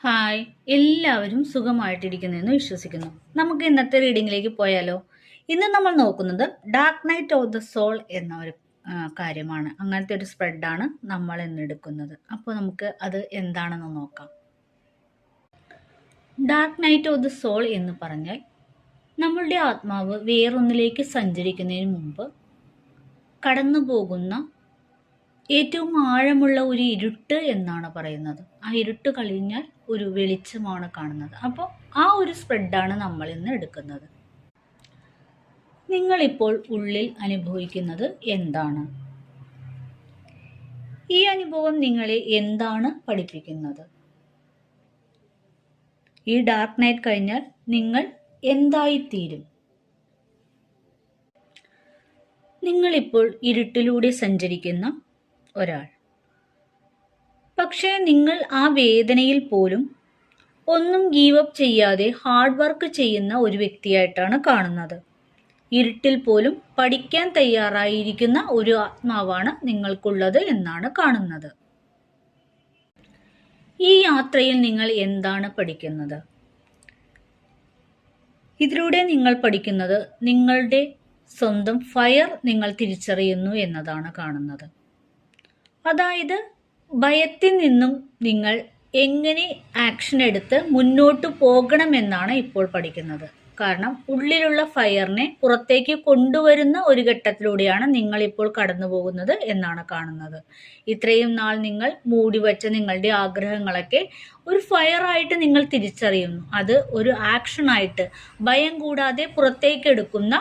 Hi, എല്ലാവരും സുഖമായിട്ടിരിക്കുന്നെന്ന് വിശ്വസിക്കുന്നു. നമുക്ക് ഇന്നത്തെ റീഡിങ്ങിലേക്ക് പോയാലോ? ഇന്ന് നമ്മൾ നോക്കുന്നത് dark night of the soul എന്ന ഒരു കാര്യമാണ്. അങ്ങനത്തെ ഒരു സ്പ്രെഡാണ് നമ്മൾ ഇന്ന് എടുക്കുന്നത്. അപ്പോൾ നമുക്ക് അത് എന്താണെന്ന് നോക്കാം. Dark night of the soul എന്ന് പറഞ്ഞാൽ നമ്മളുടെ ആത്മാവ് വേറൊന്നിലേക്ക് സഞ്ചരിക്കുന്നതിന് മുമ്പ് കടന്നു പോകുന്ന ഏറ്റവും ആഴമുള്ള ഒരു ഇരുട്ട് എന്നാണ് പറയുന്നത്. ആ ഇരുട്ട് കഴിഞ്ഞാൽ ഒരു വെളിച്ചമാണ് കാണുന്നത്. അപ്പോൾ ആ ഒരു സ്പ്രെഡാണ് നമ്മൾ ഇന്ന് എടുക്കുന്നത്. നിങ്ങളിപ്പോൾ ഉള്ളിൽ അനുഭവിക്കുന്നത് എന്താണ്? ഈ അനുഭവം നിങ്ങളെ എന്താണ് പഠിപ്പിക്കുന്നത്? ഈ ഡാർക്ക് നൈറ്റ് കഴിഞ്ഞാൽ നിങ്ങൾ എന്തായിത്തീരും? നിങ്ങളിപ്പോൾ ഇരുട്ടിലൂടെ സഞ്ചരിക്കുന്ന ഒരാൾ, പക്ഷേ നിങ്ങൾ ആ വേദനയിൽ പോലും ഒന്നും ഗീവ് അപ്പ് ചെയ്യാതെ ഹാർഡ് വർക്ക് ചെയ്യുന്ന ഒരു വ്യക്തിയായിട്ടാണ് കാണുന്നത്. ഇരുട്ടിൽ പോലും പഠിക്കാൻ തയ്യാറായിരിക്കുന്ന ഒരു ആത്മാവാണ് നിങ്ങൾക്കുള്ളത് എന്നാണ് കാണുന്നത്. ഈ യാത്രയിൽ നിങ്ങൾ എന്താണ് പഠിക്കുന്നത്? ഇതിലൂടെ നിങ്ങൾ പഠിക്കുന്നത് നിങ്ങളുടെ സ്വന്തം ഫയർ നിങ്ങൾ തിരിച്ചറിയുന്നു എന്നതാണ് കാണുന്നത്. അതായത് ഭയത്തിൽ നിന്നും നിങ്ങൾ എങ്ങനെ ആക്ഷൻ എടുത്ത് മുന്നോട്ട് പോകണമെന്നാണ് ഇപ്പോൾ പഠിക്കുന്നത്. കാരണം ഉള്ളിലുള്ള ഫയറിനെ പുറത്തേക്ക് കൊണ്ടുവരുന്ന ഒരു ഘട്ടത്തിലൂടെയാണ് നിങ്ങൾ ഇപ്പോൾ കടന്നു പോകുന്നത് എന്നാണ് കാണുന്നത്. ഇത്രയും നാൾ നിങ്ങൾ മൂടിവെച്ച നിങ്ങളുടെ ആഗ്രഹങ്ങളൊക്കെ ഒരു ഫയറായിട്ട് നിങ്ങൾ തിരിച്ചറിയുന്നു. അത് ഒരു ആക്ഷനായിട്ട് ഭയം കൂടാതെ പുറത്തേക്ക് എടുക്കുന്ന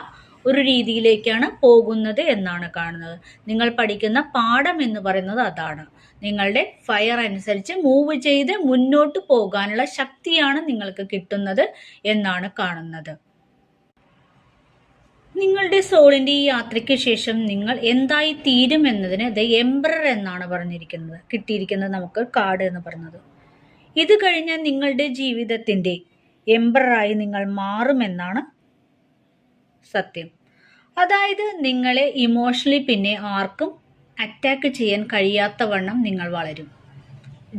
ഒരു രീതിയിലേക്കാണ് പോകുന്നത് എന്നാണ് കാണുന്നത്. നിങ്ങൾ പഠിക്കുന്ന പാഠം എന്ന് പറയുന്നത് അതാണ്. നിങ്ങളുടെ ഫയർ അനുസരിച്ച് മൂവ് ചെയ്ത് മുന്നോട്ട് പോകാനുള്ള ശക്തിയാണ് നിങ്ങൾക്ക് കിട്ടുന്നത് എന്നാണ് കാണുന്നത്. നിങ്ങളുടെ സോളിന്റെ ഈ യാത്രയ്ക്ക് ശേഷം നിങ്ങൾ എന്തായി തീരും എന്നതിന് ദ എംപറർ എന്നാണ് പറഞ്ഞിരിക്കുന്നത്. കിട്ടിയിരിക്കുന്നത് നമുക്ക് കാർഡ് എന്ന് പറയുന്നത്. ഇത് കഴിഞ്ഞാൽ നിങ്ങളുടെ ജീവിതത്തിന്റെ എംപററായി നിങ്ങൾ മാറുമെന്നാണ് സത്യം. അതായത് നിങ്ങളെ ഇമോഷണലി പിന്നെ ആർക്കും അറ്റാക്ക് ചെയ്യാൻ കഴിയാത്തവണ്ണം നിങ്ങൾ വളരും.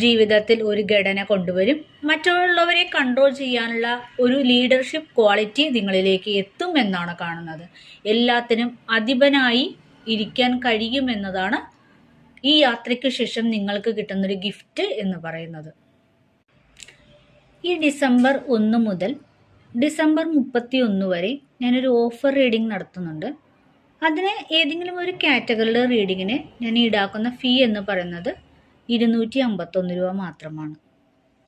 ജീവിതത്തിൽ ഒരു ഘടന കൊണ്ടുവരും. മറ്റുള്ളവരെ കൺട്രോൾ ചെയ്യാനുള്ള ഒരു ലീഡർഷിപ്പ് ക്വാളിറ്റി നിങ്ങളിലേക്ക് എത്തുമെന്നാണ് കാണുന്നത്. എല്ലാത്തിനും അധിപനായി ഇരിക്കാൻ കഴിയുമെന്നതാണ് ഈ യാത്രയ്ക്ക് ശേഷം നിങ്ങൾക്ക് കിട്ടുന്നൊരു ഗിഫ്റ്റ് എന്ന് പറയുന്നത്. ഈ ഡിസംബർ 1 മുതൽ ഡിസംബർ 31 വരെ ഞാനൊരു ഓഫർ റീഡിംഗ് നടത്തുന്നുണ്ട്. അതിന് ഏതെങ്കിലും ഒരു കാറ്റഗറിയുടെ റീഡിങ്ങിന് ഞാൻ ഈടാക്കുന്ന ഫീ എന്ന് പറയുന്നത് 251 രൂപ മാത്രമാണ്.